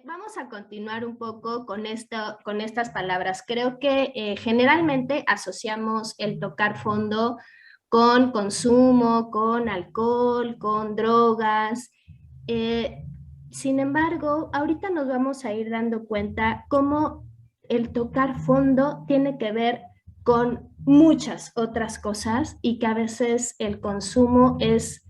Vamos a continuar un poco con estas palabras. Creo que generalmente asociamos el tocar fondo con consumo, con alcohol, con drogas. Eh, Sin embargo, ahorita nos vamos a ir dando cuenta cómo el tocar fondo tiene que ver con muchas otras cosas y que a veces el consumo es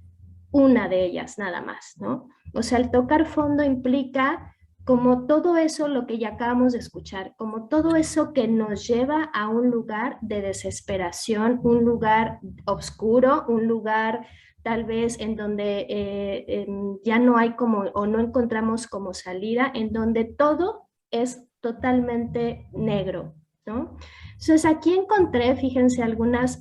una de ellas nada más, ¿no? O sea, el tocar fondo implica como todo eso, lo que ya acabamos de escuchar, como todo eso que nos lleva a un lugar de desesperación, un lugar oscuro, un lugar tal vez en donde ya no hay como, o no encontramos como salida, en donde todo es totalmente negro, ¿no? Entonces aquí encontré, fíjense, algunas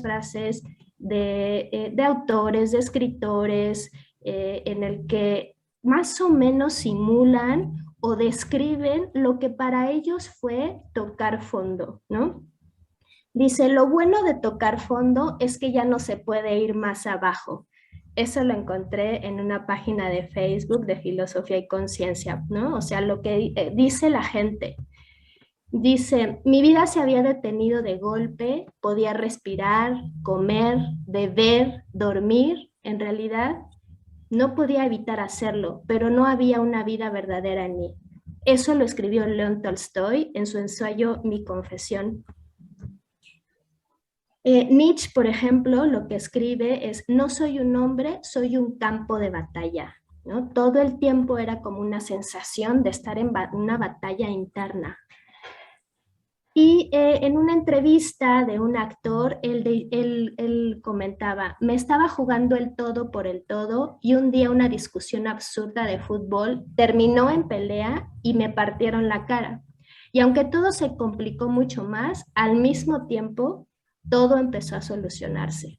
frases de autores, de escritores, en el que más o menos simulan o describen lo que para ellos fue tocar fondo, ¿no? Dice, lo bueno de tocar fondo es que ya no se puede ir más abajo. Eso lo encontré en una página de Facebook de Filosofía y Conciencia, ¿no? O sea, lo que dice la gente. Dice, mi vida se había detenido de golpe, podía respirar, comer, beber, dormir. En realidad, no podía evitar hacerlo, pero no había una vida verdadera en mí. Eso lo escribió León Tolstoy en su ensayo Mi confesión. Nietzsche, por ejemplo, lo que escribe es, no soy un hombre, soy un campo de batalla, ¿no? Todo el tiempo era como una sensación de estar en una batalla interna. Y en una entrevista de un actor, él comentaba, me estaba jugando el todo por el todo y un día una discusión absurda de fútbol terminó en pelea y me partieron la cara. Y aunque todo se complicó mucho más, al mismo tiempo todo empezó a solucionarse.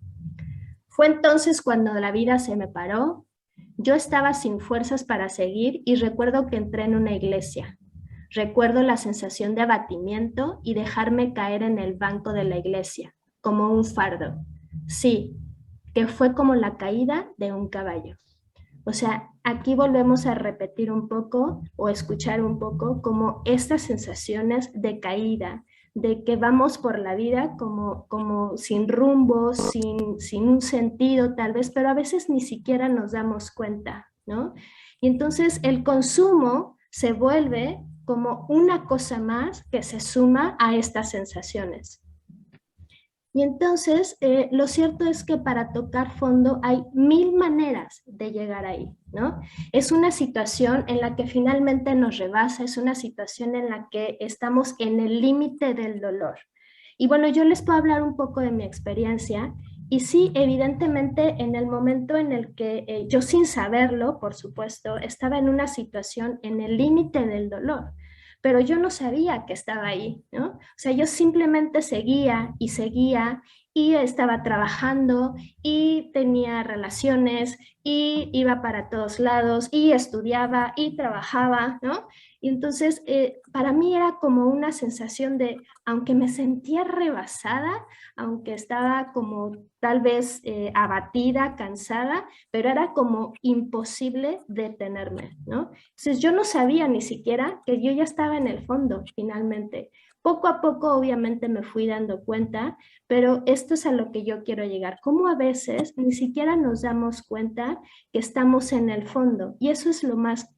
Fue entonces cuando la vida se me paró, yo estaba sin fuerzas para seguir y recuerdo que entré en una iglesia. Recuerdo la sensación de abatimiento y dejarme caer en el banco de la iglesia, como un fardo. Sí, que fue como la caída de un caballo. O sea, aquí volvemos a repetir un poco o escuchar un poco como estas sensaciones de caída, de que vamos por la vida como sin rumbo, sin un sentido tal vez, pero a veces ni siquiera nos damos cuenta, ¿no? Y entonces el consumo se vuelve como una cosa más que se suma a estas sensaciones. Y entonces, lo cierto es que para tocar fondo hay mil maneras de llegar ahí, ¿no? Es una situación en la que finalmente nos rebasa, es una situación en la que estamos en el límite del dolor. Y bueno, yo les puedo hablar un poco de mi experiencia. Y sí, evidentemente, en el momento en el que yo sin saberlo, por supuesto, estaba en una situación en el límite del dolor, pero yo no sabía que estaba ahí, ¿no? O sea, yo simplemente seguía y estaba trabajando y tenía relaciones y iba para todos lados y estudiaba y trabajaba, ¿no? Y entonces para mí era como una sensación de, aunque me sentía rebasada, aunque estaba como tal vez abatida, cansada, pero era como imposible detenerme, ¿no? Entonces yo no sabía ni siquiera que yo ya estaba en el fondo finalmente. Poco a poco obviamente me fui dando cuenta, pero esto es a lo que yo quiero llegar. Como a veces ni siquiera nos damos cuenta que estamos en el fondo y eso es lo más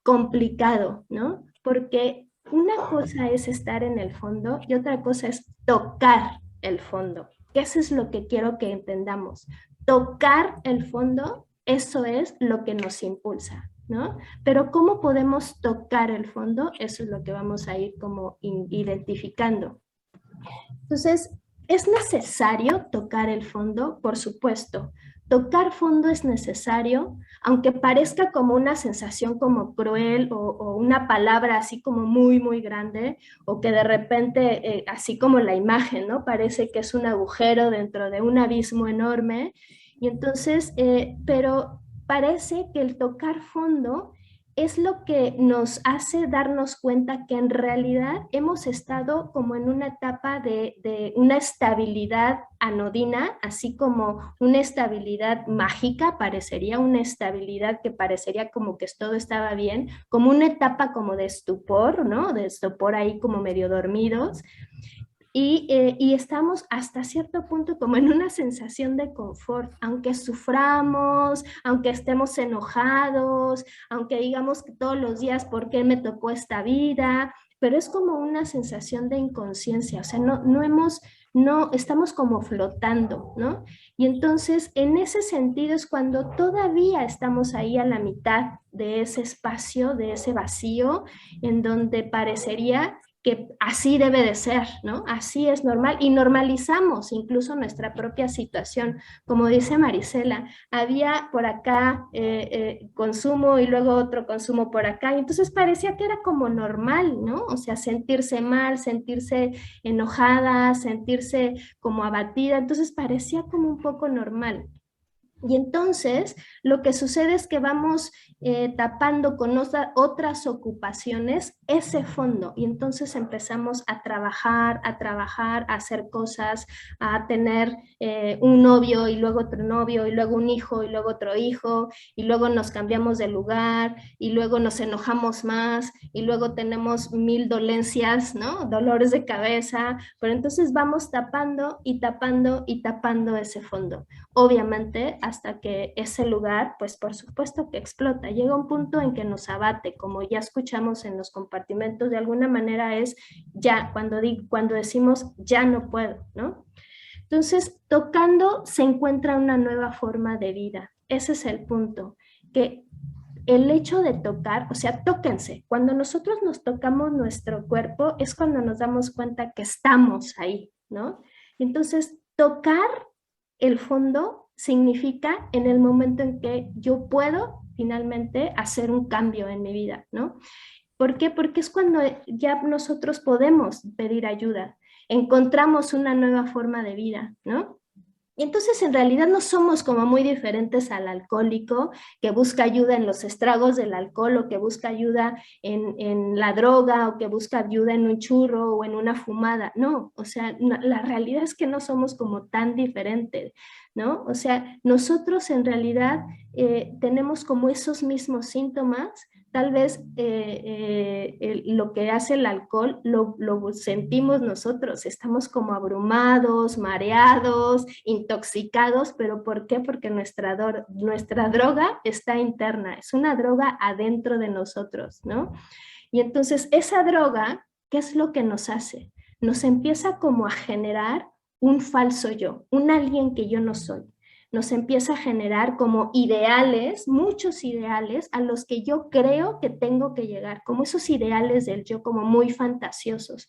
complicado, ¿no? Porque una cosa es estar en el fondo y otra cosa es tocar el fondo, que eso es lo que quiero que entendamos. Tocar el fondo, eso es lo que nos impulsa, ¿no? Pero ¿cómo podemos tocar el fondo? Eso es lo que vamos a ir como identificando. Entonces, ¿es necesario tocar el fondo? Por supuesto. Tocar fondo es necesario, aunque parezca como una sensación como cruel o una palabra así como muy grande, o que de repente, así como la imagen, ¿no? Parece que es un agujero dentro de un abismo enorme. Y entonces, pero parece que el tocar fondo es lo que nos hace darnos cuenta que en realidad hemos estado como en una etapa de una estabilidad anodina, así como una estabilidad mágica, parecería una estabilidad que parecería como que todo estaba bien, como una etapa como de estupor, ¿no? De estupor ahí como medio dormidos, y estamos hasta cierto punto como en una sensación de confort, aunque suframos, aunque estemos enojados, aunque digamos que todos los días, ¿por qué me tocó esta vida? Pero es como una sensación de inconsciencia, o sea, no estamos como flotando, ¿no? Y entonces, en ese sentido es cuando todavía estamos ahí a la mitad de ese espacio, de ese vacío, en donde parecería que así debe de ser, ¿no? Así es normal y normalizamos incluso nuestra propia situación. Como dice Marisela, había por acá consumo y luego otro consumo por acá, y entonces parecía que era como normal, ¿no? O sea, sentirse mal, sentirse enojada, sentirse como abatida, entonces parecía como un poco normal. Y entonces lo que sucede es que vamos tapando con otras ocupaciones ese fondo y entonces empezamos a trabajar, a hacer cosas, a tener un novio y luego otro novio y luego un hijo y luego otro hijo y luego nos cambiamos de lugar y luego nos enojamos más y luego tenemos mil dolencias, ¿no? Dolores de cabeza, pero entonces vamos tapando y tapando y tapando ese fondo. Obviamente, hasta que ese lugar, pues por supuesto que explota. Llega un punto en que nos abate, como ya escuchamos en los compartimentos, de alguna manera es ya, cuando decimos ya no puedo, ¿no? Entonces, tocando se encuentra una nueva forma de vida. Ese es el punto, que el hecho de tocar, o sea, tóquense. Cuando nosotros nos tocamos nuestro cuerpo es cuando nos damos cuenta que estamos ahí, ¿no? Entonces, tocar el fondo significa en el momento en que yo puedo finalmente hacer un cambio en mi vida, ¿no? ¿Por qué? Porque es cuando ya nosotros podemos pedir ayuda, encontramos una nueva forma de vida, ¿no? Y entonces en realidad no somos como muy diferentes al alcohólico que busca ayuda en los estragos del alcohol o que busca ayuda en la droga o que busca ayuda en un churro o en una fumada. No, o sea, no, la realidad es que no somos como tan diferentes, ¿no? O sea, nosotros en realidad tenemos como esos mismos síntomas. Tal vez lo que hace el alcohol lo sentimos nosotros, estamos como abrumados, mareados, intoxicados, pero ¿por qué? Porque nuestra droga está interna, es una droga adentro de nosotros, ¿no? Y entonces esa droga, ¿qué es lo que nos hace? Nos empieza como a generar un falso yo, un alguien que yo no soy. Nos empieza a generar como ideales, muchos ideales a los que yo creo que tengo que llegar, como esos ideales del yo como muy fantasiosos.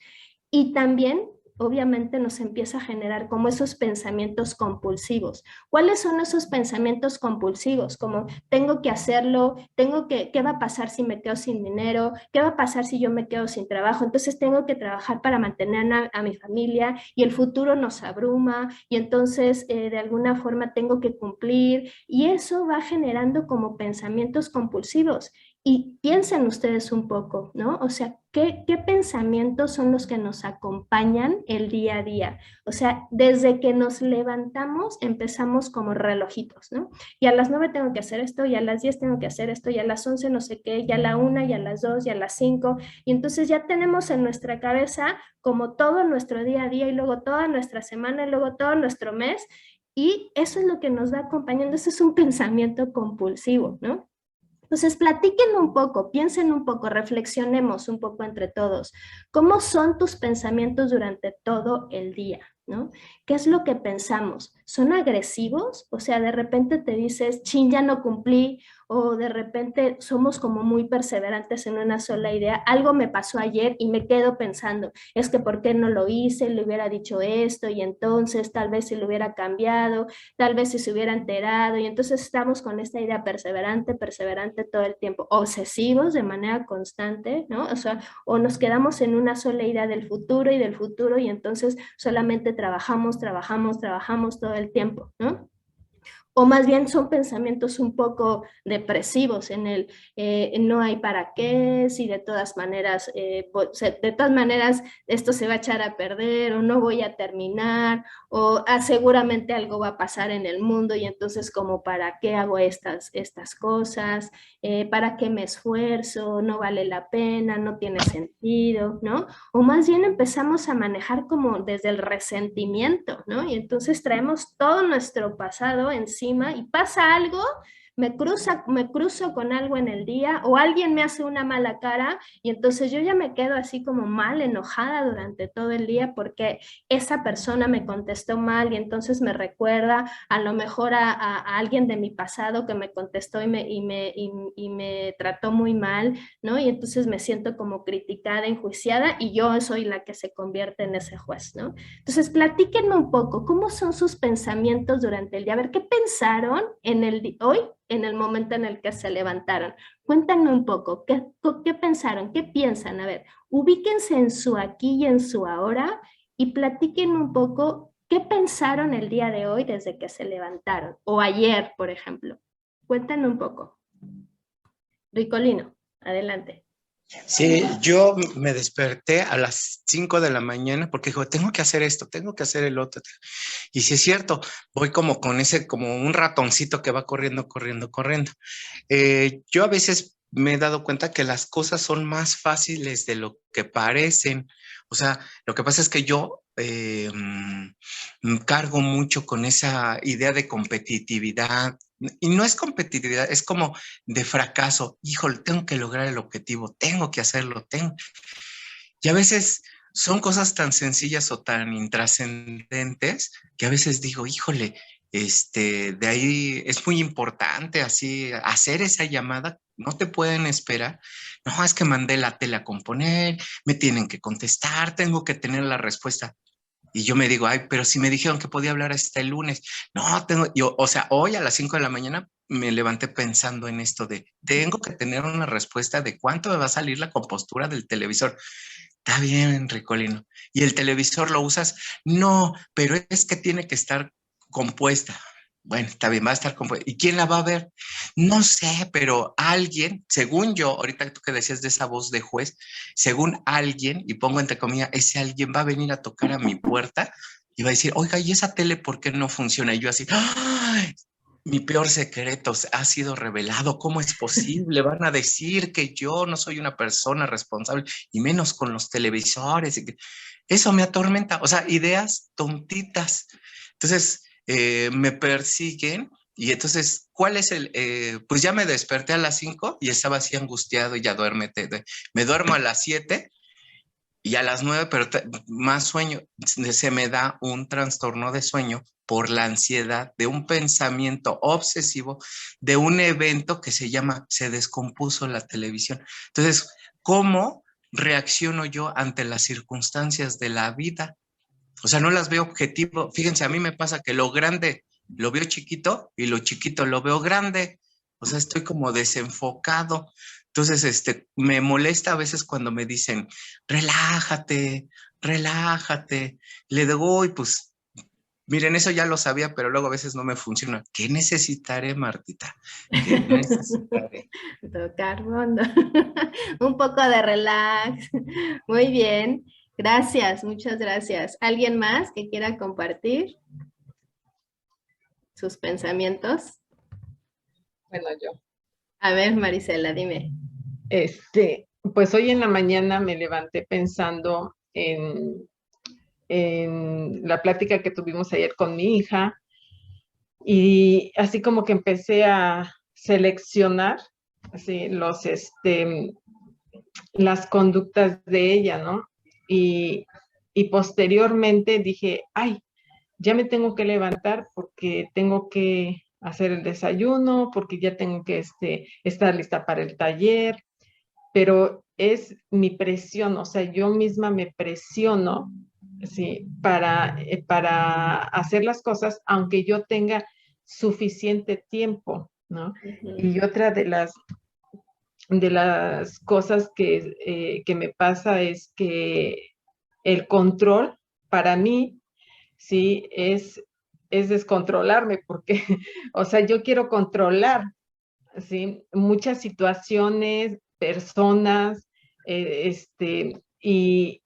Y también obviamente nos empieza a generar como esos pensamientos compulsivos. ¿Cuáles son esos pensamientos compulsivos? Como tengo que hacerlo, ¿qué va a pasar si me quedo sin dinero? ¿Qué va a pasar si yo me quedo sin trabajo? Entonces tengo que trabajar para mantener a mi familia y el futuro nos abruma y entonces de alguna forma tengo que cumplir y eso va generando como pensamientos compulsivos. Y piensen ustedes un poco, ¿no? O sea, ¿qué pensamientos son los que nos acompañan el día a día? O sea, desde que nos levantamos empezamos como relojitos, ¿no? Y a las 9 tengo que hacer esto, y a las 10 tengo que hacer esto, y a las 11 no sé qué, y a la 1, y a las 2, y a las 5. Y entonces ya tenemos en nuestra cabeza como todo nuestro día a día, y luego toda nuestra semana, y luego todo nuestro mes. Y eso es lo que nos va acompañando. Eso es un pensamiento compulsivo, ¿no? Entonces, platiquen un poco, piensen un poco, reflexionemos un poco entre todos. ¿Cómo son tus pensamientos durante todo el día? ¿No? ¿Qué es lo que pensamos? ¿Son agresivos? O sea, de repente te dices, chin, ya no cumplí, o de repente somos como muy perseverantes en una sola idea. Algo me pasó ayer y me quedo pensando, es que ¿por qué no lo hice? Le hubiera dicho esto y entonces tal vez si lo hubiera cambiado, tal vez si se hubiera enterado y entonces estamos con esta idea perseverante, perseverante todo el tiempo, obsesivos de manera constante, ¿no? O sea, o nos quedamos en una sola idea del futuro y entonces solamente trabajamos, trabajamos, trabajamos todo el tiempo, ¿no? O más bien son pensamientos un poco depresivos en el no hay para qué, si de todas maneras, de todas maneras esto se va a echar a perder o no voy a terminar o seguramente algo va a pasar en el mundo y entonces como para qué hago estas cosas, para qué me esfuerzo, no vale la pena, no tiene sentido, ¿no? O más bien empezamos a manejar como desde el resentimiento, ¿no? Y entonces traemos todo nuestro pasado encima y pasa algo, me cruzo con algo en el día o alguien me hace una mala cara y entonces yo ya me quedo así como mal, enojada durante todo el día porque esa persona me contestó mal y entonces me recuerda a lo mejor a alguien de mi pasado que me contestó y me trató muy mal, ¿no? Y entonces me siento como criticada, enjuiciada y yo soy la que se convierte en ese juez, ¿no? Entonces, platíquenme un poco, ¿cómo son sus pensamientos durante el día? A ver, ¿qué pensaron hoy, en el momento en el que se levantaron? Cuéntenme un poco, ¿qué pensaron? ¿Qué piensan? A ver, ubíquense en su aquí y en su ahora y platíquenme un poco qué pensaron el día de hoy desde que se levantaron o ayer, por ejemplo. Cuéntenme un poco. Ricolino, adelante. Sí, yo me desperté a las 5 de la mañana porque dijo, tengo que hacer esto, tengo que hacer el otro. Y si es cierto, voy como con ese, como un ratoncito que va corriendo, corriendo, corriendo. Yo a veces me he dado cuenta que las cosas son más fáciles de lo que parecen. O sea, lo que pasa es que yo cargo mucho con esa idea de competitividad. Y no es competitividad, es como de fracaso. Híjole, tengo que lograr el objetivo, tengo que hacerlo, tengo. Y a veces son cosas tan sencillas o tan intrascendentes que a veces digo, híjole, de ahí es muy importante así hacer esa llamada, no te pueden esperar. No, es que mandé la tele a componer, me tienen que contestar, tengo que tener la respuesta. Y yo me digo, ay, pero si me dijeron que podía hablar hasta el lunes. No, yo, o sea, hoy a las 5 de la mañana me levanté pensando en esto de, tengo que tener una respuesta de cuánto me va a salir la compostura del televisor. Está bien, Ricolino. ¿Y el televisor lo usas? No, pero es que tiene que estar compuesta. Bueno, está bien, va a estar compuesta. ¿Y quién la va a ver? No sé, pero alguien, según yo, ahorita tú que decías de esa voz de juez, según alguien, y pongo entre comillas, ese alguien va a venir a tocar a mi puerta y va a decir, oiga, ¿y esa tele por qué no funciona? Y yo así, ¡ay! Mi peor secreto ha sido revelado. ¿Cómo es posible? Van a decir que yo no soy una persona responsable y menos con los televisores. Eso me atormenta. O sea, ideas tontitas. Entonces, me persiguen y entonces, ¿cuál es pues ya me desperté a las 5 y estaba así angustiado y ya duérmete. Me duermo a las 7 y a las 9 pero más sueño. Se me da un trastorno de sueño por la ansiedad de un pensamiento obsesivo de un evento que se llama se descompuso la televisión. Entonces, ¿cómo reacciono yo ante las circunstancias de la vida? O sea, no las veo objetivo. Fíjense, a mí me pasa que lo grande lo veo chiquito y lo chiquito lo veo grande. O sea, estoy como desenfocado. Entonces, me molesta a veces cuando me dicen, relájate, relájate. Le digo, uy, pues, miren, eso ya lo sabía, pero luego a veces no me funciona. ¿Qué necesitaré, Martita? ¿Qué necesitaré? Tocar fondo. Un poco de relax. Muy bien. Gracias, muchas gracias. ¿Alguien más que quiera compartir sus pensamientos? Bueno, yo. A ver, Marisela, dime. Pues hoy en la mañana me levanté pensando en la plática que tuvimos ayer con mi hija y así como que empecé a seleccionar así las conductas de ella, ¿no? Y, y posteriormente dije, ay, ya me tengo que levantar porque tengo que hacer el desayuno, porque ya tengo que estar lista para el taller, pero es mi presión, o sea, yo misma me presiono, ¿sí? Para hacer las cosas, aunque yo tenga suficiente tiempo, ¿no? Y otra de las cosas que me pasa es que el control para mí, sí, es es descontrolarme porque, o sea, yo quiero controlar, ¿sí? Muchas situaciones, personas, y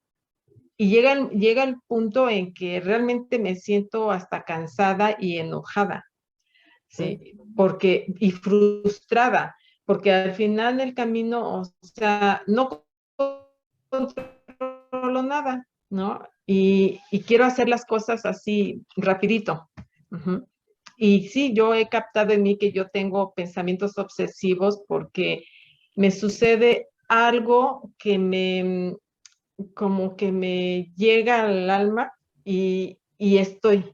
llega el punto en que realmente me siento hasta cansada y enojada, ¿sí? Porque, y frustrada, porque al final del camino, o sea, no controlo nada, ¿no? Y quiero hacer las cosas así rapidito. Ujú. Y sí, yo he captado en mí que yo tengo pensamientos obsesivos porque me sucede algo que como que me llega al alma y estoy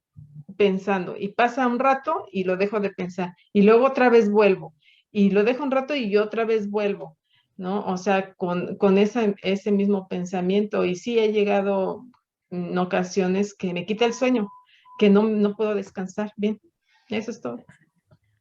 pensando. Y pasa un rato y lo dejo de pensar. Y luego otra vez vuelvo. Y lo dejo un rato y yo otra vez vuelvo, ¿no? O sea, con ese mismo pensamiento. Y sí he llegado en ocasiones que me quita el sueño, que no puedo descansar bien. Eso es todo.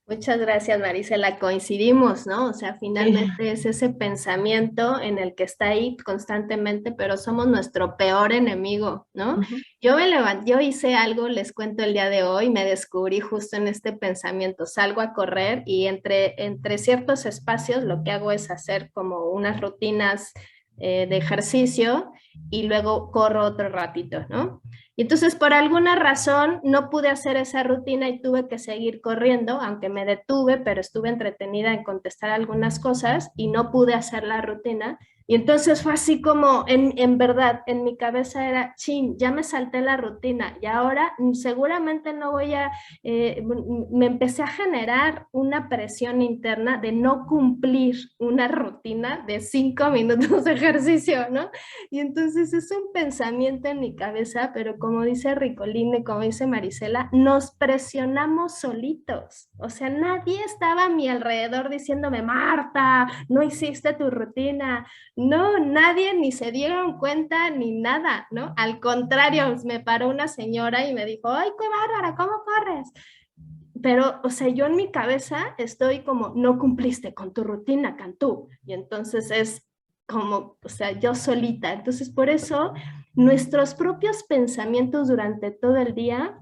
Muchas gracias, Marisela. Coincidimos, ¿no? O sea, Sí. finalmente es ese pensamiento en el que está ahí constantemente, pero somos nuestro peor enemigo, ¿no? Ujú. Yo me levanté, yo hice algo, les cuento el día de hoy, me descubrí justo en este pensamiento. Salgo a correr y entre ciertos espacios lo que hago es hacer como unas rutinas de ejercicio y luego corro otro ratito, ¿no? Y entonces por alguna razón no pude hacer esa rutina y tuve que seguir corriendo, aunque me detuve, pero estuve entretenida en contestar algunas cosas y no pude hacer la rutina. Y entonces fue así como, en verdad, en mi cabeza era, chin, ya me salté la rutina y ahora seguramente no voy a, me empecé a generar una presión interna de no cumplir una rutina de 5 minutos de ejercicio, ¿no? Y entonces es un pensamiento en mi cabeza, pero como dice Ricolini, como dice Marisela, nos presionamos solitos. O sea, nadie estaba a mi alrededor diciéndome, Marta, no hiciste tu rutina. No, nadie ni se dieron cuenta ni nada, ¿no? Al contrario, me paró una señora y me dijo, ¡ay, qué bárbara! ¿Cómo corres? Pero, o sea, yo en mi cabeza estoy como, no cumpliste con tu rutina, Cantú. Y entonces es como, o sea, yo solita. Entonces, por eso, nuestros propios pensamientos durante todo el día,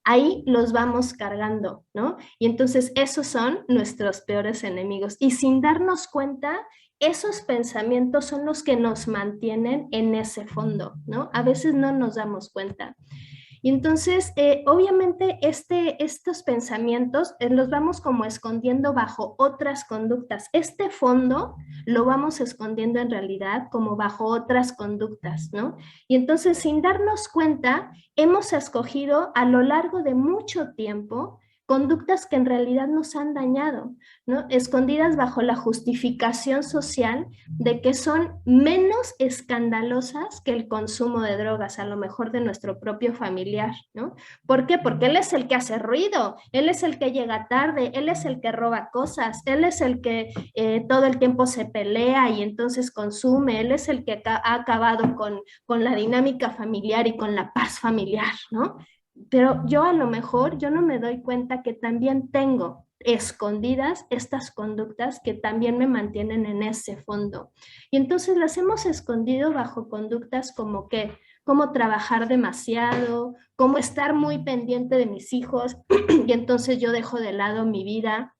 ahí los vamos cargando, ¿no? Y entonces esos son nuestros peores enemigos. Y sin darnos cuenta, esos pensamientos son los que nos mantienen en ese fondo, ¿no? A veces no nos damos cuenta. Y entonces, obviamente, estos pensamientos los vamos como escondiendo bajo otras conductas. Este fondo lo vamos escondiendo en realidad como bajo otras conductas, ¿no? Y entonces, sin darnos cuenta, hemos escogido a lo largo de mucho tiempo conductas que en realidad nos han dañado, ¿no? Escondidas bajo la justificación social de que son menos escandalosas que el consumo de drogas, a lo mejor de nuestro propio familiar, ¿no? ¿Por qué? Porque él es el que hace ruido, él es el que llega tarde, él es el que roba cosas, él es el que todo el tiempo se pelea y entonces consume, él es el que ha acabado con la dinámica familiar y con la paz familiar, ¿no? Pero yo a lo mejor, yo no me doy cuenta que también tengo escondidas estas conductas que también me mantienen en ese fondo. Y entonces las hemos escondido bajo conductas como que, como trabajar demasiado, como estar muy pendiente de mis hijos y entonces yo dejo de lado mi vida,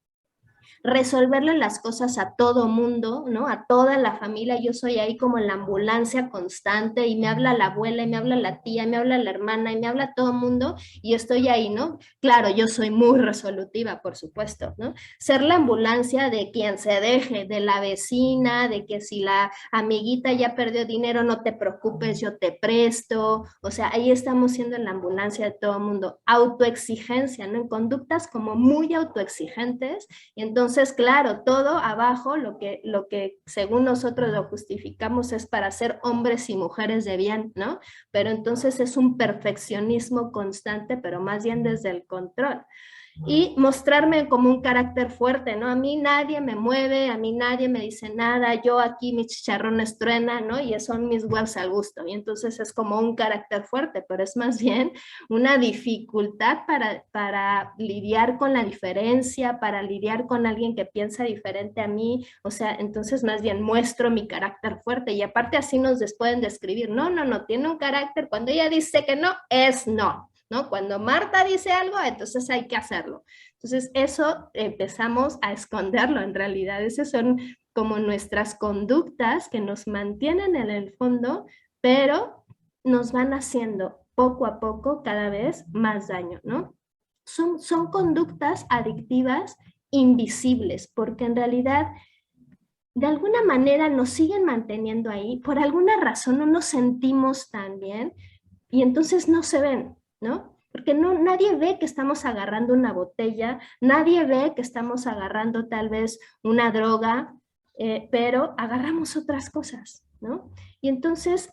resolverle las cosas a todo mundo, ¿no? A toda la familia. Yo soy ahí como en la ambulancia constante y me habla la abuela y me habla la tía, y me habla la hermana y me habla todo mundo y estoy ahí, ¿no? Claro, yo soy muy resolutiva, por supuesto, ¿no? Ser la ambulancia de quien se deje, de la vecina, de que si la amiguita ya perdió dinero, no te preocupes, yo te presto. O sea, ahí estamos siendo en la ambulancia de todo mundo. Autoexigencia, ¿no? En conductas como muy autoexigentes. Y entonces, claro, todo abajo, lo que según nosotros lo justificamos es para ser hombres y mujeres de bien, ¿no? Pero entonces es un perfeccionismo constante, pero más bien desde el control. Y mostrarme como un carácter fuerte, ¿no? A mí nadie me mueve, a mí nadie me dice nada, yo aquí mis chicharrones truenan, ¿no? Y son mis huevos al gusto. Y entonces es como un carácter fuerte, pero es más bien una dificultad para lidiar con la diferencia, para lidiar con alguien que piensa diferente a mí. O sea, entonces más bien muestro mi carácter fuerte y aparte así nos pueden describir, no, tiene un carácter, cuando ella dice que no, es no. ¿no? Cuando Marta dice algo, entonces hay que hacerlo. Entonces eso empezamos a esconderlo en realidad. Esas son como nuestras conductas que nos mantienen en el fondo, pero nos van haciendo poco a poco cada vez más daño, ¿no? Son conductas adictivas invisibles, porque en realidad de alguna manera nos siguen manteniendo ahí, por alguna razón no nos sentimos tan bien y entonces no se ven, ¿no? Porque no, nadie ve que estamos agarrando una botella, nadie ve que estamos agarrando tal vez una droga, pero agarramos otras cosas, ¿no? Y entonces,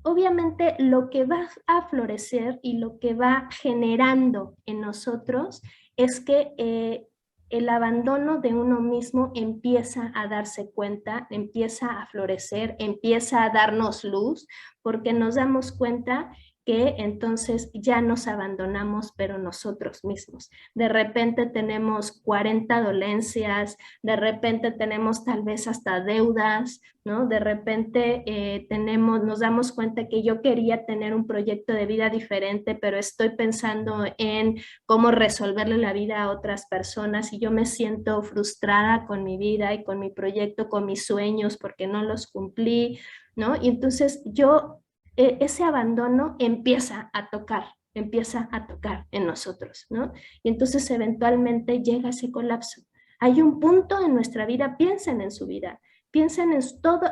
obviamente, lo que va a florecer y lo que va generando en nosotros es que el abandono de uno mismo empieza a darse cuenta, empieza a florecer, empieza a darnos luz, porque nos damos cuenta que entonces ya nos abandonamos, pero nosotros mismos. De repente tenemos 40 dolencias, de repente tenemos tal vez hasta deudas, ¿no? De repente nos damos cuenta que yo quería tener un proyecto de vida diferente, pero estoy pensando en cómo resolverle la vida a otras personas y yo me siento frustrada con mi vida y con mi proyecto, con mis sueños porque no los cumplí, ¿no? Y entonces ese abandono empieza a tocar en nosotros, ¿no? Y entonces eventualmente llega ese colapso. Hay un punto en nuestra vida, piensen en su vida, piensen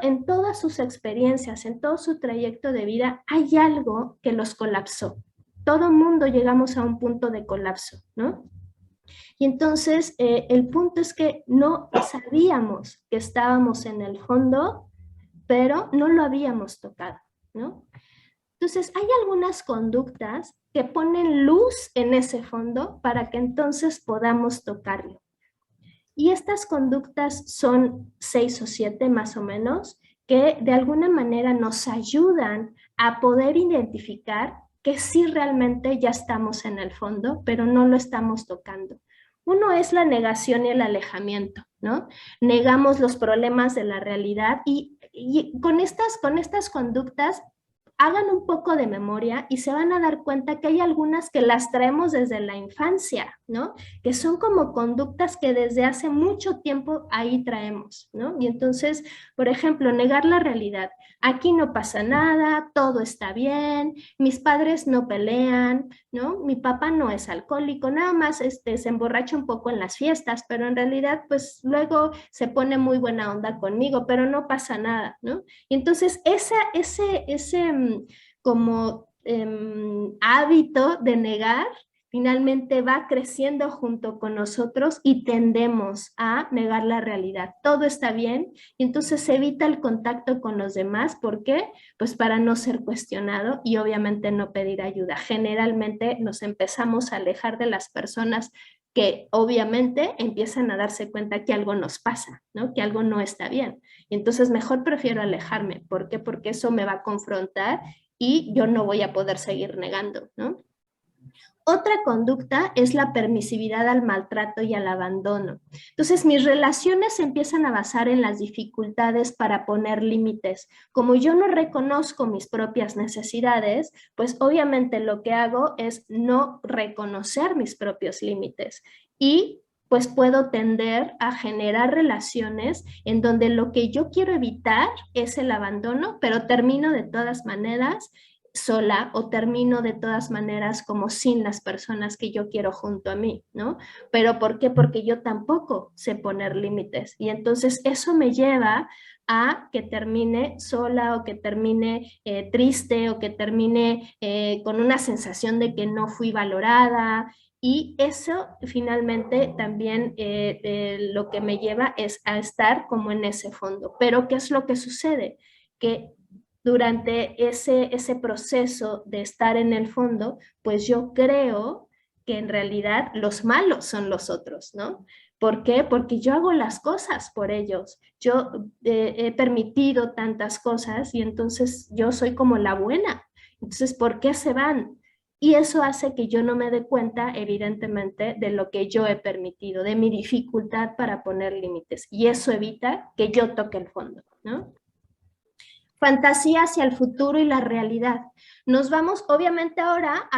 en todas sus experiencias, en todo su trayecto de vida, hay algo que los colapsó. Todo mundo llegamos a un punto de colapso, ¿no? Y entonces el punto es que no sabíamos que estábamos en el fondo, pero no lo habíamos tocado, ¿no? Entonces, hay algunas conductas que ponen luz en ese fondo para que entonces podamos tocarlo. Y estas conductas son 6 o 7 más o menos, que de alguna manera nos ayudan a poder identificar que sí realmente ya estamos en el fondo, pero no lo estamos tocando. Uno es la negación y el alejamiento, ¿no? Negamos los problemas de la realidad y con estas conductas hagan un poco de memoria y se van a dar cuenta que hay algunas que las traemos desde la infancia, ¿no? Que son como conductas que desde hace mucho tiempo ahí traemos, ¿no? Y entonces, por ejemplo, negar la realidad. Aquí no pasa nada, todo está bien, mis padres no pelean, ¿no? Mi papá no es alcohólico, nada más se emborracha un poco en las fiestas, pero en realidad, pues luego se pone muy buena onda conmigo, pero no pasa nada, ¿no? Y entonces, ese como hábito de negar finalmente va creciendo junto con nosotros y tendemos a negar la realidad. Todo está bien y entonces se evita el contacto con los demás. ¿Por qué? Pues para no ser cuestionado y obviamente no pedir ayuda. Generalmente nos empezamos a alejar de las personas que obviamente empiezan a darse cuenta que algo nos pasa, ¿no? Que algo no está bien. Y entonces mejor prefiero alejarme. ¿Por qué? Porque eso me va a confrontar y yo no voy a poder seguir negando, ¿no? Otra conducta es la permisividad al maltrato y al abandono. Entonces, mis relaciones se empiezan a basar en las dificultades para poner límites. Como yo no reconozco mis propias necesidades, pues obviamente lo que hago es no reconocer mis propios límites y pues puedo tender a generar relaciones en donde lo que yo quiero evitar es el abandono, pero termino de todas maneras sola o termino de todas maneras como sin las personas que yo quiero junto a mí, ¿no? ¿Pero por qué? Porque yo tampoco sé poner límites y entonces eso me lleva a que termine sola o que termine triste o que termine con una sensación de que no fui valorada y eso finalmente también lo que me lleva es a estar como en ese fondo. Pero ¿qué es lo que sucede? Que durante ese proceso de estar en el fondo, pues yo creo que en realidad los malos son los otros, ¿no? ¿Por qué? Porque yo hago las cosas por ellos. Yo he permitido tantas cosas y entonces yo soy como la buena. Entonces, ¿por qué se van? Y eso hace que yo no me dé cuenta, evidentemente, de lo que yo he permitido, de mi dificultad para poner límites. Y eso evita que yo toque el fondo, ¿no? fantasía hacia el futuro y la realidad. Nos vamos, obviamente ahora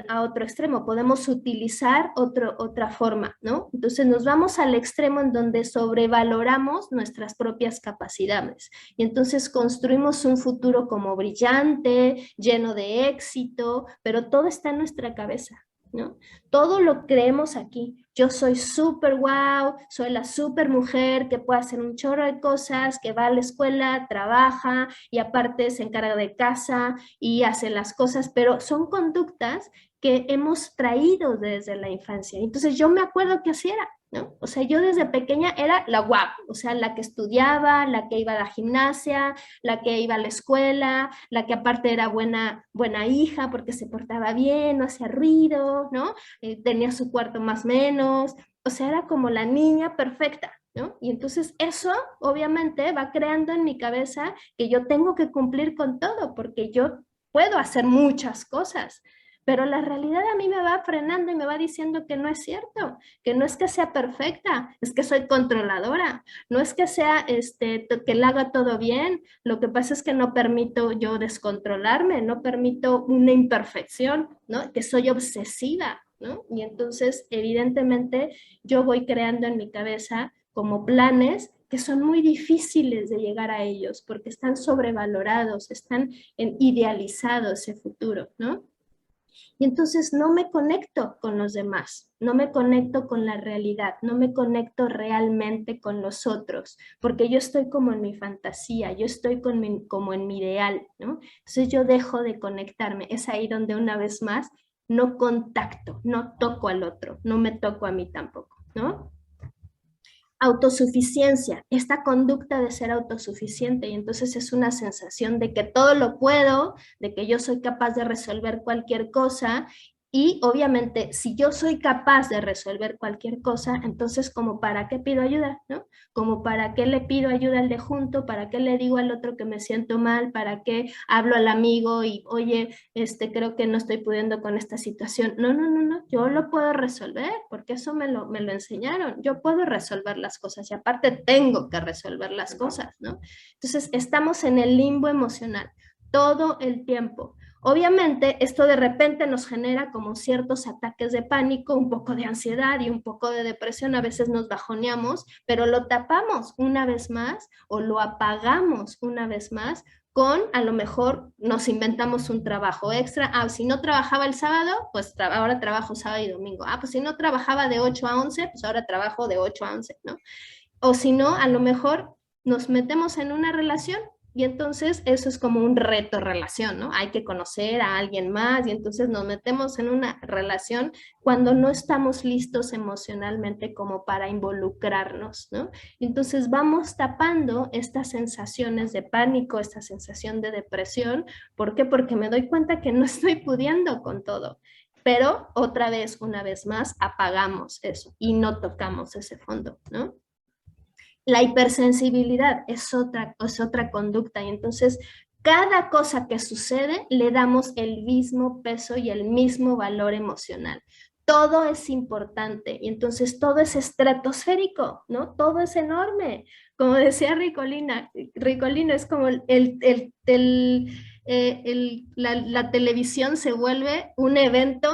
a otro extremo, podemos utilizar otra forma, ¿no? Entonces nos vamos al extremo en donde sobrevaloramos nuestras propias capacidades y entonces construimos un futuro como brillante, lleno de éxito, pero todo está en nuestra cabeza, ¿no? Todo lo creemos aquí. Yo soy súper wow, soy la súper mujer que puede hacer un chorro de cosas, que va a la escuela, trabaja y aparte se encarga de casa y hace las cosas, pero son conductas que hemos traído desde la infancia. Entonces yo me acuerdo que así era, ¿no? O sea, yo desde pequeña era la guapa, o sea, la que estudiaba, la que iba a la gimnasia, la que iba a la escuela, la que aparte era buena hija porque se portaba bien, no hacía ruido, ¿no? Tenía su cuarto más o menos, o sea, era como la niña perfecta, ¿no? Y entonces eso obviamente va creando en mi cabeza que yo tengo que cumplir con todo, porque yo puedo hacer muchas cosas, pero la realidad a mí me va frenando y me va diciendo que no es cierto, que no es que sea perfecta, es que soy controladora, no es que sea que la haga todo bien, lo que pasa es que no permito yo descontrolarme, no permito una imperfección, ¿no? Que soy obsesiva, ¿no? Y entonces, evidentemente, yo voy creando en mi cabeza como planes que son muy difíciles de llegar a ellos porque están sobrevalorados, están idealizados ese futuro, ¿no? Y entonces no me conecto con los demás, no me conecto con la realidad, no me conecto realmente con los otros, porque yo estoy como en mi fantasía, yo estoy como en mi ideal, ¿no? Entonces yo dejo de conectarme, es ahí donde una vez más no contacto, no toco al otro, no me toco a mí tampoco, ¿no? Autosuficiencia, esta conducta de ser autosuficiente y entonces es una sensación de que todo lo puedo, de que yo soy capaz de resolver cualquier cosa y obviamente si yo soy capaz de resolver cualquier cosa, entonces como para qué pido ayuda, ¿no? Como para qué le pido ayuda al de junto, para qué le digo al otro que me siento mal, para qué hablo al amigo y oye, creo que no estoy pudiendo con esta situación. No, no, no, no, yo lo puedo resolver, porque eso me lo enseñaron. Yo puedo resolver las cosas y aparte tengo que resolver las cosas, ¿no? Entonces, estamos en el limbo emocional todo el tiempo. Obviamente, esto de repente nos genera como ciertos ataques de pánico, un poco de ansiedad y un poco de depresión. A veces nos bajoneamos, pero lo tapamos una vez más o lo apagamos una vez más con, a lo mejor nos inventamos un trabajo extra. Ah, si no trabajaba el sábado, pues ahora trabajo sábado y domingo. Ah, pues si no trabajaba de 8 a 11, pues ahora trabajo de 8 a 11, ¿no? O si no, a lo mejor nos metemos en una relación y entonces eso es como un reto relación, ¿no? Hay que conocer a alguien más y entonces nos metemos en una relación cuando no estamos listos emocionalmente como para involucrarnos, ¿no? Entonces vamos tapando estas sensaciones de pánico, esta sensación de depresión. ¿Por qué? Porque me doy cuenta que no estoy pudiendo con todo. Pero otra vez, una vez más, apagamos eso y no tocamos ese fondo, ¿no? La hipersensibilidad es otra conducta y entonces cada cosa que sucede le damos el mismo peso y el mismo valor emocional. Todo es importante y entonces todo es estratosférico, ¿no? Todo es enorme. Como decía Ricolino es como la televisión se vuelve un evento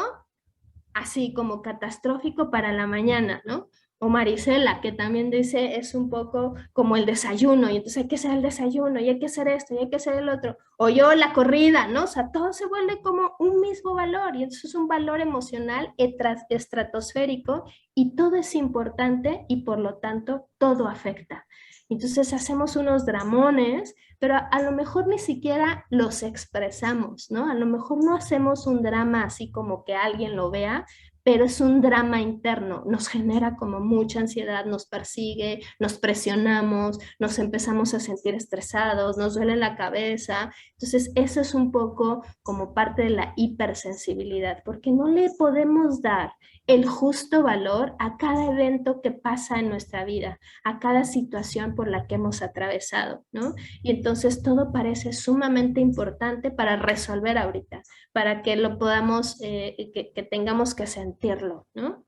así como catastrófico para la mañana, ¿no? O Marisela, que también dice es un poco como el desayuno, y entonces hay que hacer el desayuno, y hay que hacer esto, y hay que hacer el otro. O yo la corrida, ¿no? O sea, todo se vuelve como un mismo valor, y entonces es un valor emocional estratosférico, y todo es importante, y por lo tanto todo afecta. Entonces hacemos unos dramones, pero a lo mejor ni siquiera los expresamos, ¿no? A lo mejor no hacemos un drama así como que alguien lo vea, pero es un drama interno, nos genera como mucha ansiedad, nos persigue, nos presionamos, nos empezamos a sentir estresados, nos duele la cabeza. Entonces, eso es un poco como parte de la hipersensibilidad, porque no le podemos dar el justo valor a cada evento que pasa en nuestra vida, a cada situación por la que hemos atravesado, ¿no? Y entonces todo parece sumamente importante para resolver ahorita, para que lo podamos, que tengamos que sentirlo, ¿no?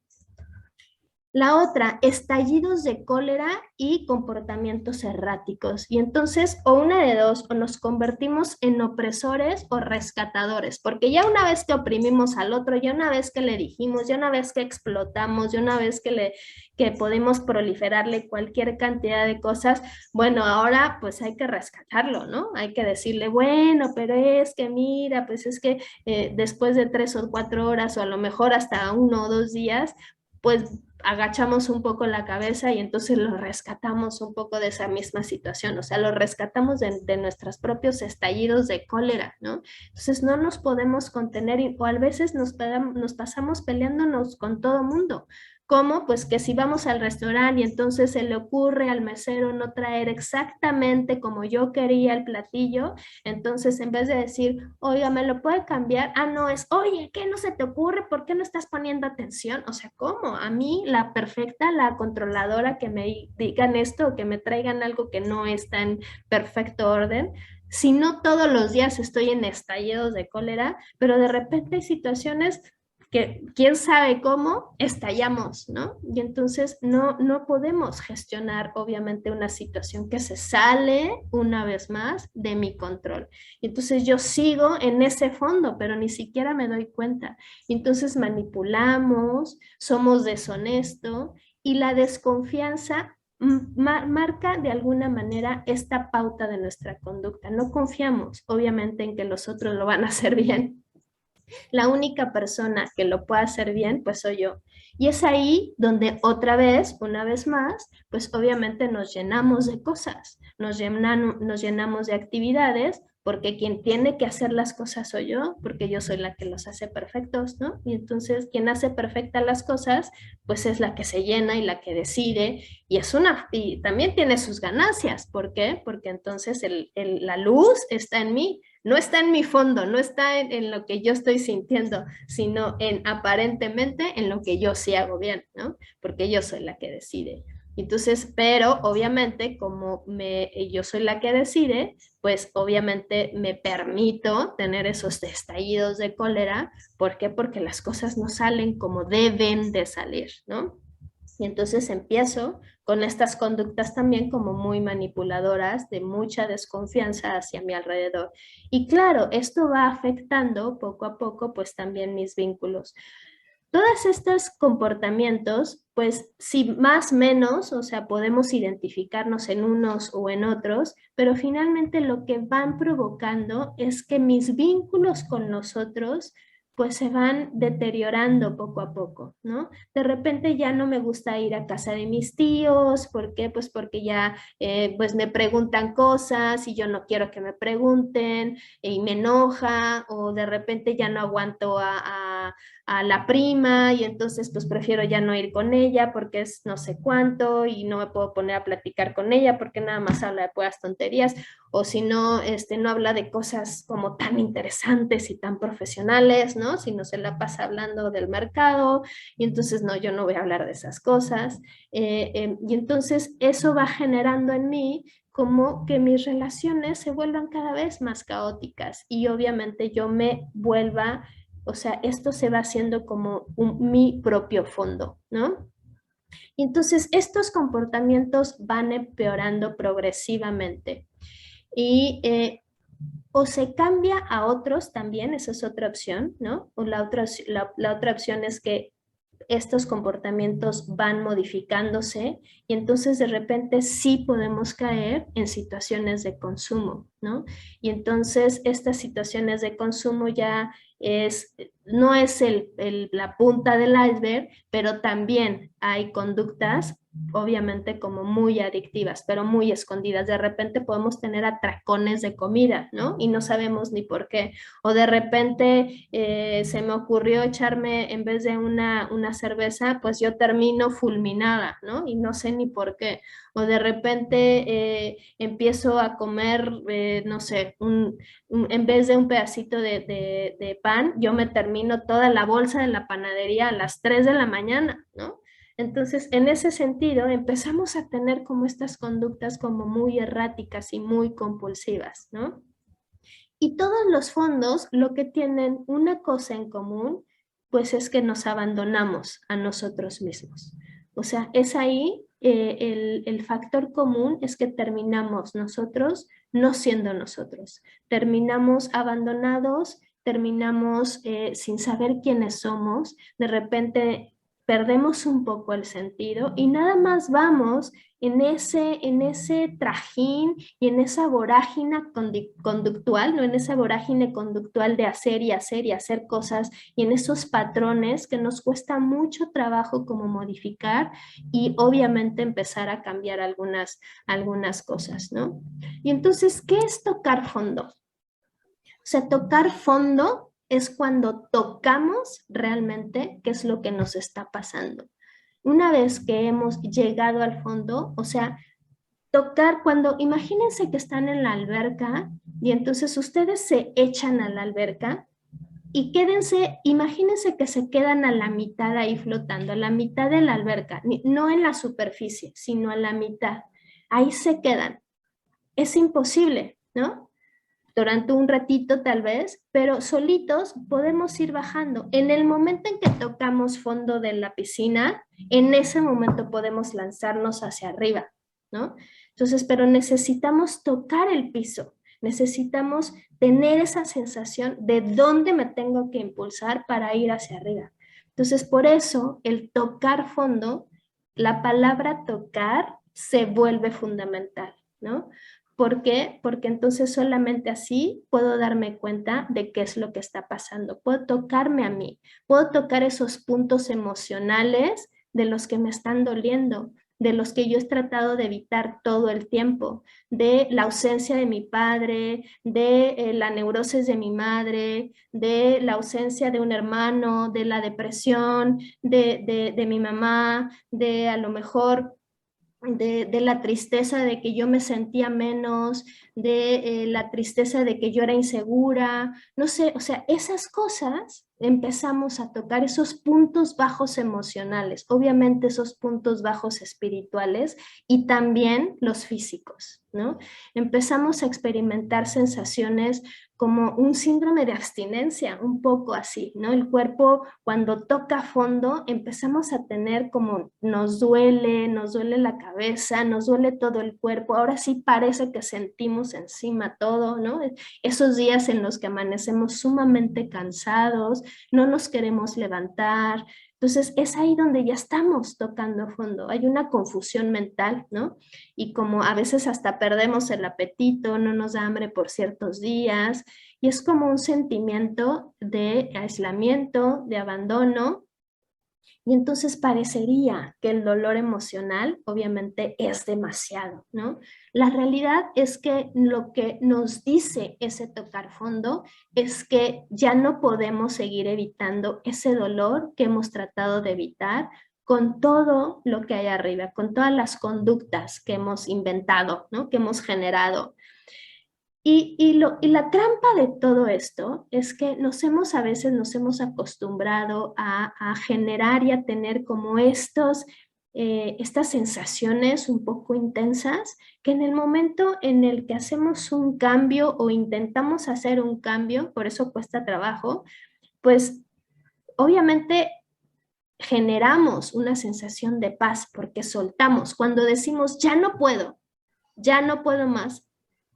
La otra, estallidos de cólera y comportamientos erráticos. Y entonces, o una de dos, o nos convertimos en opresores o rescatadores, porque ya una vez que oprimimos al otro, ya una vez que le dijimos, ya una vez que explotamos, ya una vez que podemos proliferarle cualquier cantidad de cosas, bueno, ahora pues hay que rescatarlo, ¿no? Hay que decirle, bueno, pero es que mira, pues es que después de 3 o 4 horas, o a lo mejor hasta 1 o 2 días, pues agachamos un poco la cabeza y entonces lo rescatamos un poco de esa misma situación, o sea, lo rescatamos de nuestros propios estallidos de cólera, ¿no? Entonces no nos podemos contener o a veces nos pasamos peleándonos con todo mundo. ¿Cómo? Pues que si vamos al restaurante y entonces se le ocurre al mesero no traer exactamente como yo quería el platillo, entonces en vez de decir, oiga, ¿me lo puede cambiar? Ah, no, es, oye, ¿qué no se te ocurre? ¿Por qué no estás poniendo atención? O sea, ¿cómo? A mí, la perfecta, la controladora, que me digan esto o que me traigan algo que no está en perfecto orden. Si no todos los días estoy en estallidos de cólera, pero de repente hay situaciones que quién sabe cómo estallamos, ¿no? Y entonces no podemos gestionar obviamente una situación que se sale una vez más de mi control. Y entonces yo sigo en ese fondo, pero ni siquiera me doy cuenta. Y entonces manipulamos, somos deshonestos y la desconfianza marca de alguna manera esta pauta de nuestra conducta. No confiamos, obviamente, en que los otros lo van a hacer bien. La única persona que lo puede hacer bien, pues soy yo. Y es ahí donde otra vez, una vez más, pues obviamente nos llenamos de cosas, nos llenamos de actividades, porque quien tiene que hacer las cosas soy yo, porque yo soy la que los hace perfectos, ¿no? Y entonces quien hace perfectas las cosas, pues es la que se llena y la que decide, y también tiene sus ganancias. ¿Por qué? Porque entonces la luz está en mí, no está en mi fondo, no está en lo que yo estoy sintiendo, sino en aparentemente en lo que yo sí hago bien, ¿no? Porque yo soy la que decide. Entonces, pero obviamente como yo soy la que decide, pues obviamente me permito tener esos estallidos de cólera. ¿Por qué? Porque las cosas no salen como deben de salir, ¿no? Y entonces empiezo con estas conductas también como muy manipuladoras, de mucha desconfianza hacia mi alrededor. Y claro, esto va afectando poco a poco pues también mis vínculos. Todos estos comportamientos, pues si más o menos, o sea, podemos identificarnos en unos o en otros, pero finalmente lo que van provocando es que mis vínculos con los otros pues se van deteriorando poco a poco, ¿no? De repente ya no me gusta ir a casa de mis tíos. ¿Por qué? Pues porque ya pues me preguntan cosas y yo no quiero que me pregunten y me enoja, o de repente ya no aguanto a la prima y entonces pues prefiero ya no ir con ella porque es no sé cuánto y no me puedo poner a platicar con ella porque nada más habla de puras tonterías, o si no, no habla de cosas como tan interesantes y tan profesionales, ¿no? Si no se la pasa hablando del mercado y entonces no, yo no voy a hablar de esas cosas. Y entonces eso va generando en mí como que mis relaciones se vuelvan cada vez más caóticas y obviamente yo me vuelva, o sea, esto se va haciendo como mi propio fondo, ¿no? Y entonces estos comportamientos van empeorando progresivamente y o se cambia a otros también, esa es otra opción, ¿no? O la otra opción es que estos comportamientos van modificándose y entonces de repente sí podemos caer en situaciones de consumo, ¿no? Y entonces estas situaciones de consumo ya no es la punta del iceberg, pero también hay conductas obviamente como muy adictivas, pero muy escondidas. De repente podemos tener atracones de comida, ¿no? Y no sabemos ni por qué. O de repente se me ocurrió echarme, en vez de una cerveza, pues yo termino fulminada, ¿no? Y no sé ni por qué. O de repente empiezo a comer, no sé, en vez de un pedacito de pan, yo me termino toda la bolsa de la panadería a las 3 de la mañana, ¿no? Entonces, en ese sentido, empezamos a tener como estas conductas como muy erráticas y muy compulsivas, ¿no? Y todos los fondos lo que tienen una cosa en común, pues es que nos abandonamos a nosotros mismos. O sea, es ahí el factor común es que terminamos nosotros no siendo nosotros. Terminamos abandonados, terminamos sin saber quiénes somos, de repente perdemos un poco el sentido y nada más vamos en ese trajín y en esa vorágine conductual, ¿no? En esa vorágine conductual de hacer y hacer y hacer cosas y en esos patrones que nos cuesta mucho trabajo como modificar y obviamente empezar a cambiar algunas cosas, ¿no? Y entonces, ¿qué es tocar fondo? O sea, tocar fondo es cuando tocamos realmente qué es lo que nos está pasando. Una vez que hemos llegado al fondo, o sea, tocar cuando, imagínense que están en la alberca y entonces ustedes se echan a la alberca y quédense, imagínense que se quedan a la mitad ahí flotando, a la mitad de la alberca, no en la superficie, sino a la mitad. Ahí se quedan. Es imposible, ¿no? Durante un ratito tal vez, pero solitos podemos ir bajando. En el momento en que tocamos fondo de la piscina, en ese momento podemos lanzarnos hacia arriba, ¿no? Entonces, pero necesitamos tocar el piso, necesitamos tener esa sensación de dónde me tengo que impulsar para ir hacia arriba. Entonces, por eso el tocar fondo, la palabra tocar se vuelve fundamental, ¿no? ¿Por qué? Porque entonces solamente así puedo darme cuenta de qué es lo que está pasando. Puedo tocarme a mí, puedo tocar esos puntos emocionales de los que me están doliendo, de los que yo he tratado de evitar todo el tiempo, de la ausencia de mi padre, de la neurosis de mi madre, de la ausencia de un hermano, de la depresión, de mi mamá, de a lo mejor de la tristeza de que yo me sentía menos, de la tristeza de que yo era insegura, no sé, o sea, esas cosas empezamos a tocar esos puntos bajos emocionales, obviamente esos puntos bajos espirituales y también los físicos, ¿no? Empezamos a experimentar sensaciones como un síndrome de abstinencia, un poco así, ¿no? El cuerpo cuando toca fondo empezamos a tener como nos duele la cabeza, nos duele todo el cuerpo, ahora sí parece que sentimos encima todo, ¿no? Esos días en los que amanecemos sumamente cansados, no nos queremos levantar, entonces es ahí donde ya estamos tocando fondo, hay una confusión mental, ¿no? Y como a veces hasta perdemos el apetito, no nos da hambre por ciertos días, y es como un sentimiento de aislamiento, de abandono, y entonces parecería que el dolor emocional obviamente es demasiado, ¿no? La realidad es que lo que nos dice ese tocar fondo es que ya no podemos seguir evitando ese dolor que hemos tratado de evitar con todo lo que hay arriba, con todas las conductas que hemos inventado, ¿no? Que hemos generado. Y la trampa de todo esto es que a veces nos hemos acostumbrado a generar y a tener como estas sensaciones un poco intensas, que en el momento en el que hacemos un cambio o intentamos hacer un cambio, por eso cuesta trabajo, pues obviamente generamos una sensación de paz porque soltamos. Cuando decimos, ya no puedo más,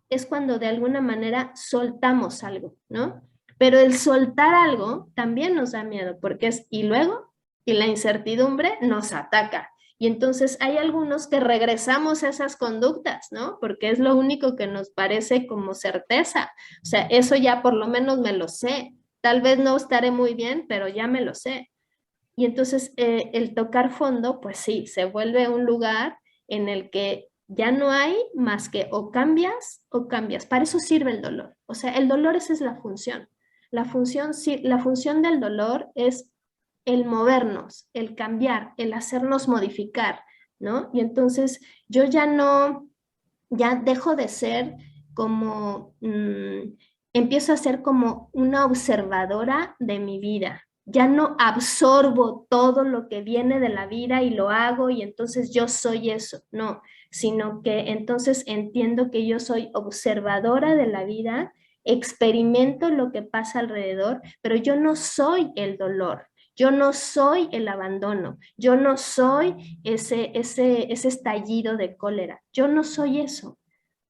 es cuando de alguna manera soltamos algo, ¿no? Pero el soltar algo también nos da miedo, porque y luego, y la incertidumbre nos ataca. Y entonces hay algunos que regresamos a esas conductas, ¿no? Porque es lo único que nos parece como certeza. O sea, eso ya por lo menos me lo sé. Tal vez no estaré muy bien, pero ya me lo sé. Y entonces el tocar fondo, pues sí, se vuelve un lugar en el que ya no hay más que o cambias o cambias. Para eso sirve el dolor. O sea, el dolor esa es la función. La función del dolor es el movernos, el cambiar, el hacernos modificar, ¿no? Y entonces yo ya dejo de ser como, empiezo a ser como una observadora de mi vida. Ya no absorbo todo lo que viene de la vida y lo hago y entonces yo soy eso, no, sino que entonces entiendo que yo soy observadora de la vida, experimento lo que pasa alrededor, pero yo no soy el dolor. Yo no soy el abandono, yo no soy ese estallido de cólera, yo no soy eso,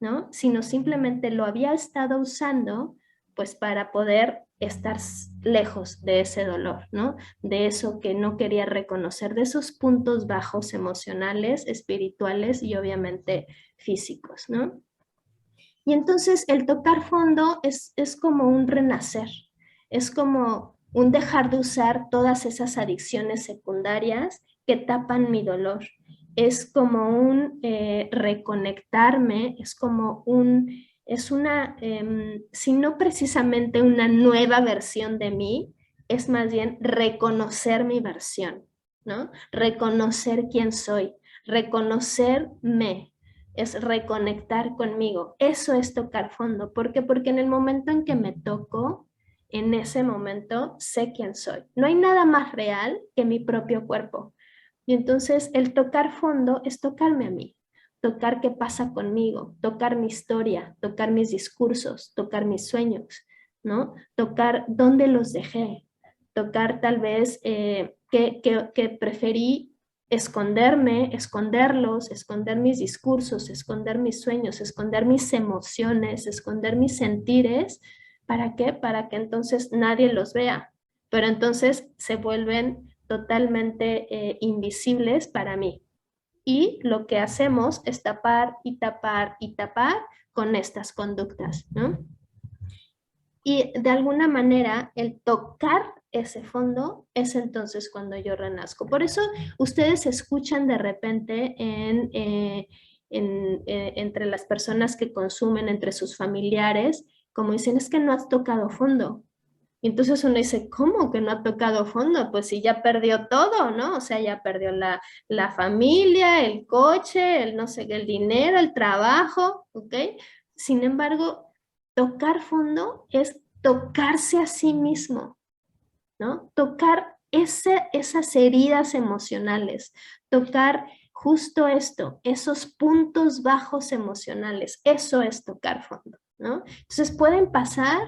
¿no? Sino simplemente lo había estado usando pues para poder estar lejos de ese dolor, ¿no? De eso que no quería reconocer, de esos puntos bajos emocionales, espirituales y obviamente físicos, ¿no? Y entonces el tocar fondo es como un renacer, es como un dejar de usar todas esas adicciones secundarias que tapan mi dolor. Es como un reconectarme, es como si no precisamente una nueva versión de mí, es más bien reconocer mi versión, ¿no? Reconocer quién soy, reconocerme, es reconectar conmigo. Eso es tocar fondo. ¿Por qué? Porque en el momento en que me toco, en ese momento sé quién soy. No hay nada más real que mi propio cuerpo. Y entonces el tocar fondo es tocarme a mí, tocar qué pasa conmigo, tocar mi historia, tocar mis discursos, tocar mis sueños, ¿no? Tocar dónde los dejé, tocar tal vez que preferí esconderme, esconderlos, esconder mis discursos, esconder mis sueños, esconder mis emociones, esconder mis sentires. ¿Para qué? Para que entonces nadie los vea. Pero entonces se vuelven totalmente invisibles para mí. Y lo que hacemos es tapar y tapar y tapar con estas conductas, ¿no? Y de alguna manera el tocar ese fondo es entonces cuando yo renazco. Por eso ustedes escuchan de repente entre las personas que consumen, entre sus familiares, como dicen, es que no has tocado fondo. Y entonces uno dice, ¿cómo que no ha tocado fondo? Pues si ya perdió todo, ¿no? O sea, ya perdió la familia, el coche, el no sé, el dinero, el trabajo, ¿ok? Sin embargo, tocar fondo es tocarse a sí mismo, ¿no? Tocar esas heridas emocionales, tocar justo esto, esos puntos bajos emocionales, eso es tocar fondo, ¿no? Entonces pueden pasar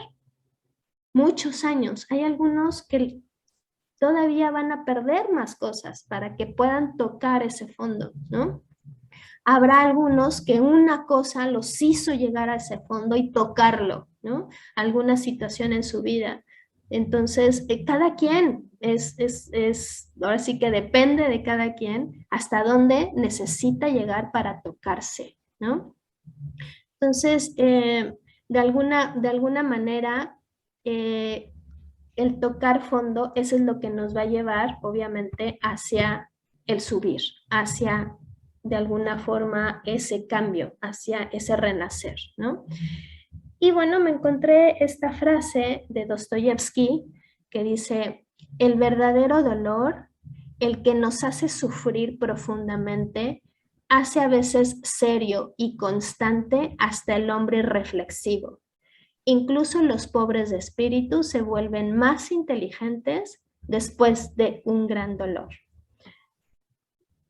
muchos años, hay algunos que todavía van a perder más cosas para que puedan tocar ese fondo, ¿no? Habrá algunos que una cosa los hizo llegar a ese fondo y tocarlo, ¿no? Alguna situación en su vida. Entonces, cada quien ahora sí que depende de cada quien hasta dónde necesita llegar para tocarse, ¿no? Entonces, de alguna manera, eh, el tocar fondo, eso es lo que nos va a llevar, obviamente, hacia el subir, hacia, de alguna forma, ese cambio, hacia ese renacer, ¿no? Y bueno, me encontré esta frase de Dostoyevsky que dice, el verdadero dolor, el que nos hace sufrir profundamente, hace a veces serio y constante hasta el hombre reflexivo. Incluso los pobres de espíritu se vuelven más inteligentes después de un gran dolor.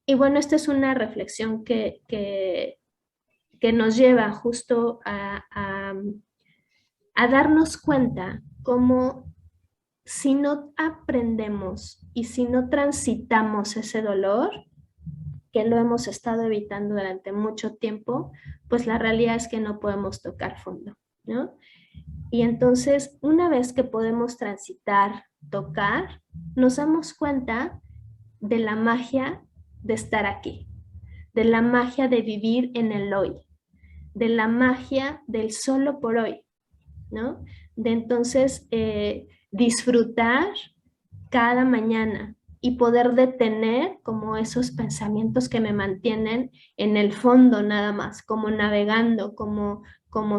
Y bueno, esta es una reflexión que nos lleva justo a darnos cuenta cómo si no aprendemos y si no transitamos ese dolor, que lo hemos estado evitando durante mucho tiempo, pues la realidad es que no podemos tocar fondo, ¿no? Y entonces, una vez que podemos transitar, tocar, nos damos cuenta de la magia de estar aquí, de la magia de vivir en el hoy, de la magia del solo por hoy, ¿no? De entonces disfrutar cada mañana y poder detener como esos pensamientos que me mantienen en el fondo nada más, como navegando, como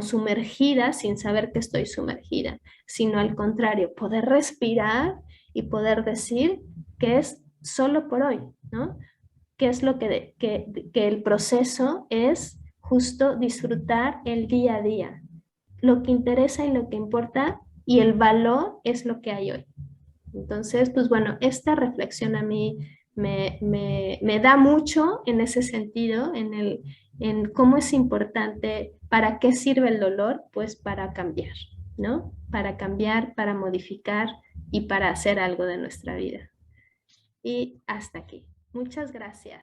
sumergida sin saber que estoy sumergida, sino al contrario, poder respirar y poder decir que es solo por hoy, ¿no? Que es lo que el proceso es justo disfrutar el día a día. Lo que interesa y lo que importa y el valor es lo que hay hoy. Entonces, pues bueno, esta reflexión a mí me da mucho en ese sentido, en cómo es importante, para qué sirve el dolor, pues para cambiar, ¿no? Para cambiar, para modificar y para hacer algo de nuestra vida. Y hasta aquí. Muchas gracias.